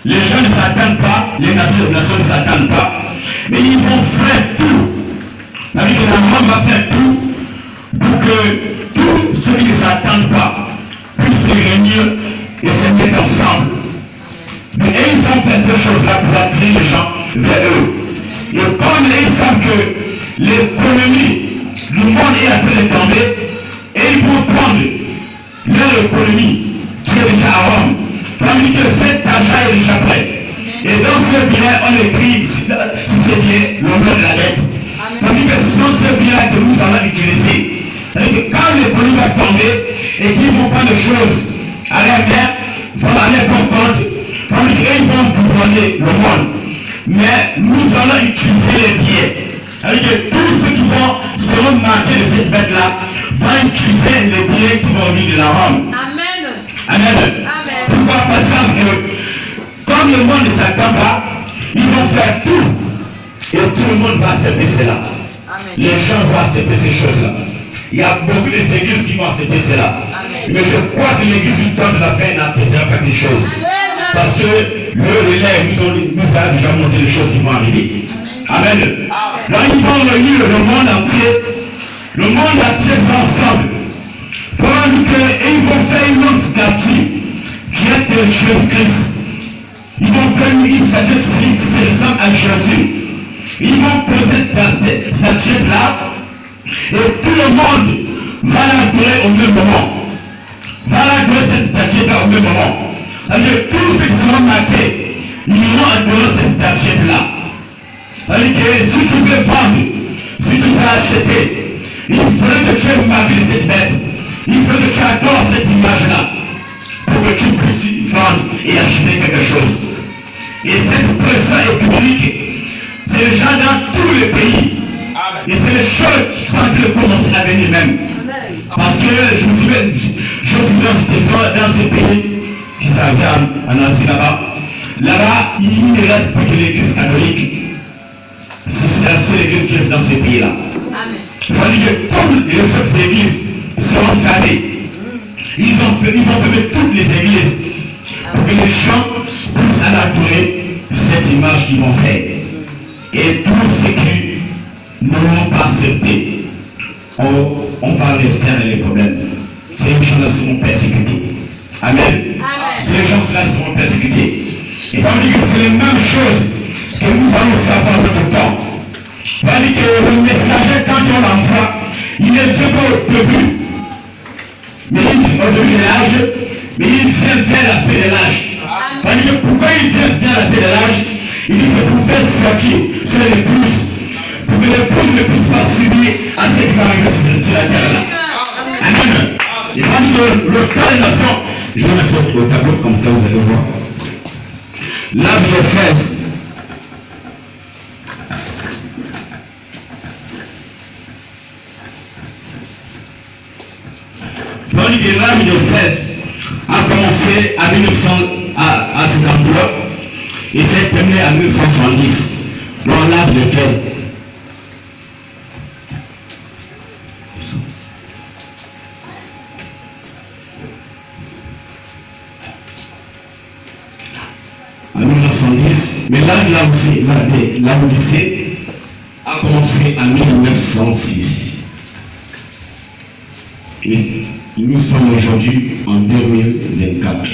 Les gens ne s'attendent pas, les nations ne s'attendent pas, mais ils vont faire tout. C'est-à-dire que la Rome va faire tout pour que tous ceux qui ne s'attendent pas puissent se réunir et se mettre ensemble. Et ils vont faire ces choses-là pour attirer les gens vers eux. Et comme ils savent que l'économie du monde est en train de tomber, et ils vont prendre leur économie qui est déjà à Rome, tandis que cet argent est déjà prêt. Et dans ce bien, on écrit, si c'est bien, le nom de la dette. Tandis que ce sont ces biens que nous allons utiliser. C'est-à-dire que quand l'économie va tomber et qu'ils vont prendre des choses à la mer, vont aller pour compte, tandis qu'ils vont gouverner le monde. Mais nous allons utiliser les biens. C'est-à-dire que tous ceux qui seront marqués de cette bête-là vont utiliser les biens qui vont venir de la Rome. Amen. Amen. Pourquoi? Parce que comme le monde ne s'attend pas, ils vont faire tout. Et tout le monde va accepter cela. Amen. Les gens vont accepter ces choses-là. Il y a beaucoup d'églises qui vont accepter cela. Amen. Mais je crois que l'église du temps de la fin n'acceptera pas ces choses. Amen. Parce que le relais nous a déjà montré les choses qui vont arriver. Amen. Amen. Là, ils vont réunir le monde entier. Le monde entier ensemble. Et ils vont faire une autre statue qui est de Jésus-Christ. Ils vont faire une statue qui ressemble à Jésus. Ils vont poser cette statue-là et tout le monde va l'adorer au même moment. Va l'adorer cette statue-là au même moment. C'est-à-dire que tous ceux qui seront marqués, ils vont adorer cette statue-là. C'est-à-dire que si tu veux vendre, si tu veux acheter, il faudrait que tu aies marqué cette bête. Il faut que tu adores cette image-là pour que tu puisses vendre et acheter quelque chose. Et cette pression est publique. C'est les gens dans tous les pays. Et c'est les choses qui sont en train de commencer à venir même. Parce que je me souviens, dans ces pays, si ça vient en Asie là-bas, il ne reste pas que l'église catholique. C'est la seule église qui reste dans ces pays-là. Il faut dire que toutes les autres églises seront fermées. Ils vont fermer toutes les églises pour que les gens puissent adorer cette image qu'ils vont faire. Et tous ceux qui ne l'ont pas accepté, on va les faire les problèmes. Ces gens-là seront persécutés. Amen. Ces gens-là seront persécutés. Et on dit que c'est les mêmes choses que nous allons savoir notre temps. On va dire que le messager, quand on l'envoie, il ne vient pas au début. Mais il vient au début de l'âge, mais il vient vers la fin de l'âge. On va dire que pourquoi il vient vers la fin de l'âge? Il dit c'est pour faire sortir sur l'épouse, pour que l'épouse ne puisse pas subir à ce qui va arriver sur la terre-là. Amen. Il va dire que le temps des nations, je vais mettre au tableau comme ça, vous allez voir. L'âge de fesses. Donc l'âge de fesses a commencé à 1953 et s'est terminé en 1970. Dans l'âge de fesses. En 1970, mais l'Odyssée a commencé en 1906. Et nous sommes aujourd'hui en 2024.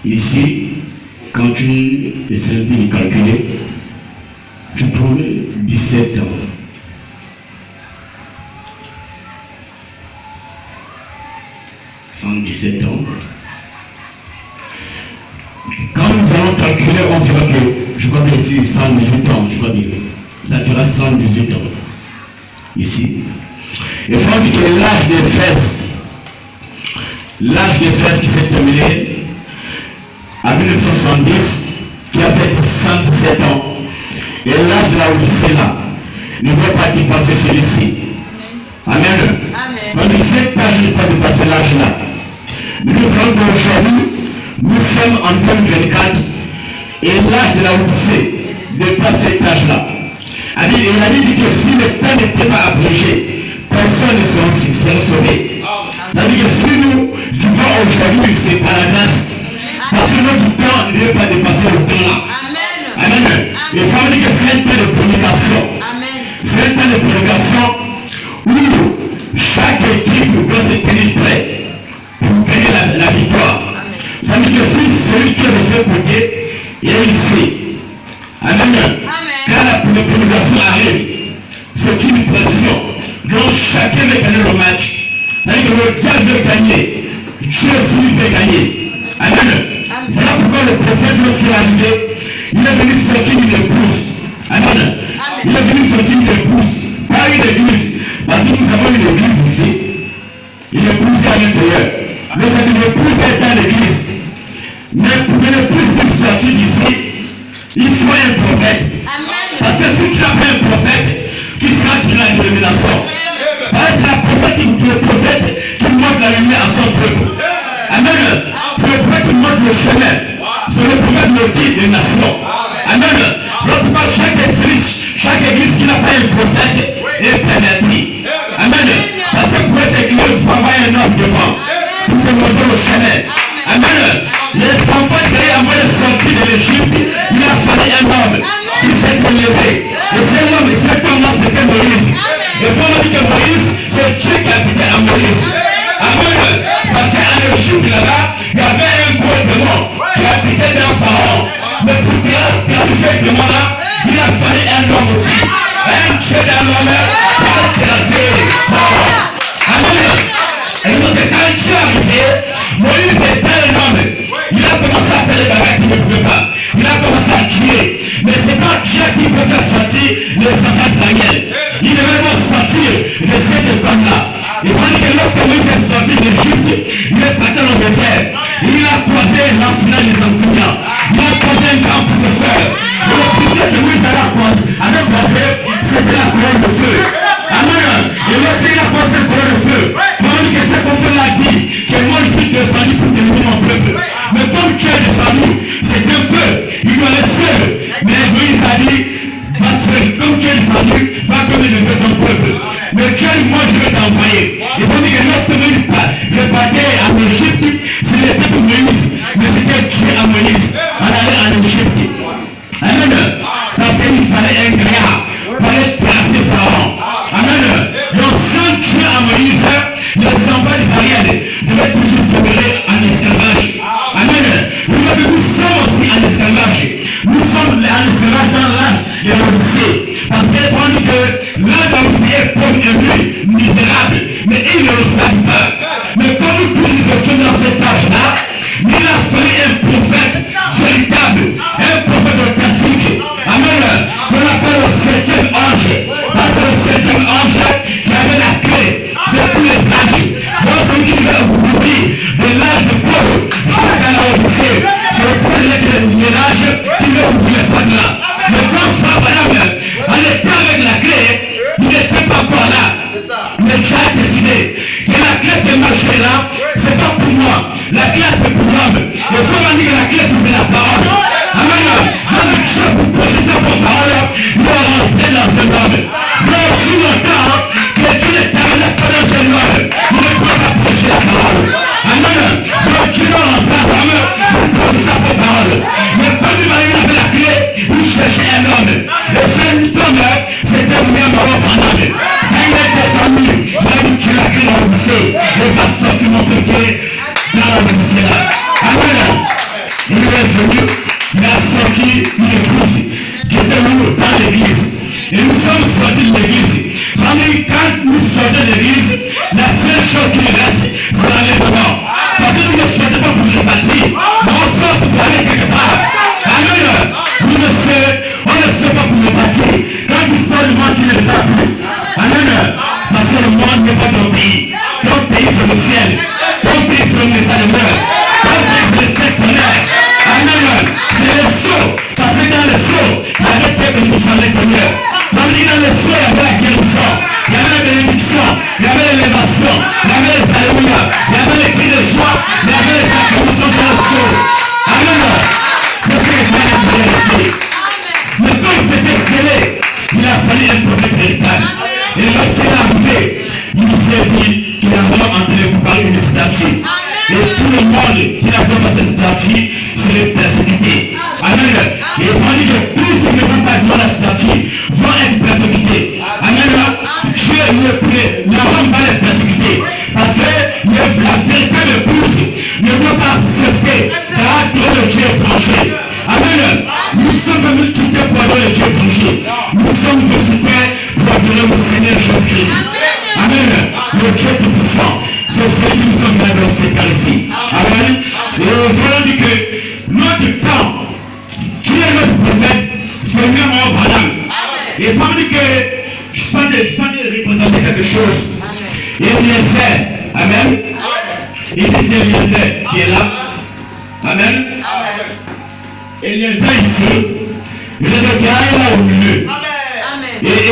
Ici, quand tu essaies de calculer, tu trouves 17 ans. « 117 ans. Quand nous allons calculer, on dira que, je crois que ici, 118 ans, je crois bien. Ça fera 118 ans. Ici. Il faut dire que l'âge des fesses qui s'est terminé en 1970, qui a fait 117 ans, et l'âge de la Odyssée là, ne peut pas dépasser celui-ci. Amen. Donc cet âge ne peut pas dépasser l'âge là. Nous voyons qu'aujourd'hui, nous sommes en 2024, et l'âge de la Odyssée dépasse cet âge là. Il a dit que si le temps n'était pas abrégé, personne ne serait sauvé. C'est-à-dire que si nous vivons aujourd'hui, c'est par la grâce. Parce que notre temps ne peut pas dépasser Il faut dire que c'est un temps de prolongation. C'est un temps de prolongation où chaque équipe doit se tenir prêt pour gagner la victoire. Ça veut dire que si celui qui est de ce côté est ici, amen. Quand la prolongation arrive, c'est une pression. Donc chacun veut gagner le match. C'est-à-dire que le diable veut gagner. Dieu aussi veut gagner. Amen. Voilà pourquoi le prophète, lorsqu'il est arrivé, il est venu sortir une épouse. Amen. Il est venu sortir une épouse. Pas une église. Parce que nous avons une église ici. Une épouse à l'intérieur. Mais cette épouse est dans l'église. Mais pour que l'épouse puisse sortir d'ici, il faut un prophète. Parce que si tu n'as pas un prophète, tu seras dans la dénomination. Parce que le prophète qui montre la lumière à son peuple. Amen. C'est le prophète qui montre le chemin. C'est le prophète qui guide les nations. Amen. Donc pourquoi chaque église qui n'a pas un prophète est pervertie. Amen. Parce que pour être église, il faut avoir un homme devant. Pour te montrer le chemin. Amen. Les enfants qui avaient sorti de l'Égypte, il a fallu un homme qui s'est élevé. Et cet homme-là, c'était Moïse. Il faut dire que Moïse, c'est Dieu qui habitait à Moïse. Amen. Parce qu'en Égypte, là-bas, il y avait un gros démon qui habitait dans Pharaon. Mais pour tracer ce démon-là, il a fallu un homme aussi. Un Dieu d'un homme pour tracer Pharaon. Amen. Et donc, quand Dieu est arrivé, Moïse était un homme. Il a commencé à faire les bagages qu'il ne pouvait pas. Il a commencé à tuer. Mais c'est pas Dieu qui peut faire sortir les enfants d'Israël. Il devait pas sortir de cette école-là. Il faut dire que lorsque Moïse est sorti d'Égypte, il est parti dans le désert. Il a croisé l'enseignant des enseignants. Il a croisé un grand professeur. Et le professeur que Moïse avait croisé, c'était la couronne de feu. Amen. Et lorsqu'il a croisé la couronne de feu, on dit que c'est qu'on fait l'a dit, que moi je suis descendu pour délivrer mon peuple. Mais comme tu es descendu, c'est un feu. Il doit le seul. Mais Moïse a dit, comme tu es descendu, va comme délivrer ton peuple. Mais Dieu dit, moi je vais t'envoyer. Il faut dire que lorsque Moïse partait en Égypte, ce n'était pour Moïse, mais c'était Dieu à Moïse. On allait en Égypte. Amen. Parce qu'il fallait un gréa pour aller tracer Pharaon. Amen. Donc sans Dieu à Moïse, les enfants d'Israël devaient toujours demeurer en esclavage. Amen. Nous sommes aussi en esclavage. Nous sommes en esclavage dans l'âge de l'Odyssée. Parce qu'il faut dire que l'âge de l'Odyssée est pauvre et lui, misérable. Mais il ne le savent pas. Mais comme nous tous nous étions dans cet âge-là, il a fallu un prophète véritable, un prophète authentique. Amen. Qu'on appelle le septième ange. Parce que le septième ange qui avait la clé de tous les âges. Donc celui qui devait ouvrir de l'âge de Paul jusqu'à la Odyssée. C'est le premier ménage qui ne ouvrait pas de là. Mais quand Abraham en était avec la clé, il n'était pas encore là. Mais Dieu a décidé que la clé qui marchait là, c'est pas pour moi. La clé c'est pour l'homme. Le frère m'a dit que la clé c'est la parole. Amen. Avec Dieu pour prêcher sa parole, nous allons entrer dans ce homme. Mais aussi longtemps que Dieu n'est pas dans ce homme, nous ne pouvons pas prêcher la parole. Amen. Donc Dieu doit rentrer à l'homme pour prêcher sa parole. Mais quand il va arriver avec la clé, il cherche Il faut me dire que je sens représenter quelque chose. Eliezer, amen. Il dit c'est Eliezer qui est là. Amen. Eliezer ici, il est le gars là au milieu. Et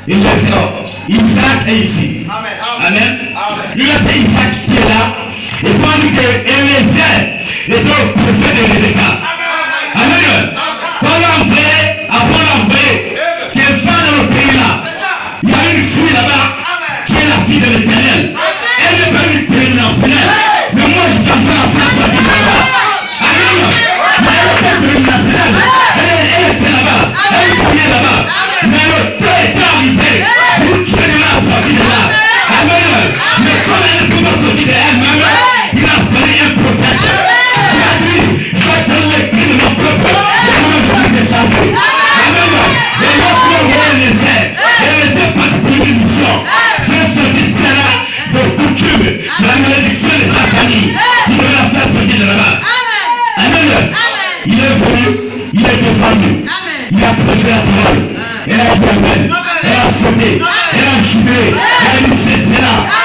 Eliezer, Isaac est ici. Amen. Lui là c'est Isaac qui est là. Il faut me dire que Eliezer est le prophète de Rebecca. Amen. Avant l'envoyer, quelqu'un dans le pays là, il y a une fille là-bas qui est la fille de l'Éternel. Elle n'est pas une préliminaire. Mais moi je t'entends la France à dire là-bas. Amen. Mais elle n'est pas préliminaire. Elle était là-bas. Elle est là-bas. Mais le temps est arrivé. Pour que je la sortie de là. Amen. Mais comme elle ne peut pas sortir de elle-même, il a fallu un prophète. Il a dit, je vais te l'écrire de mon propre. Amen. Et lorsqu'on voit les partis pour une mission, je sortis de là, de coutume, de la malédiction de sa famille. Il devait la faire sortir de là-bas. Amen. Il est venu, il est descendu. Il a prêché la parole. Elle a dit amen. Elle a sauté. Elle a jubilé. Elle a dit c'est là.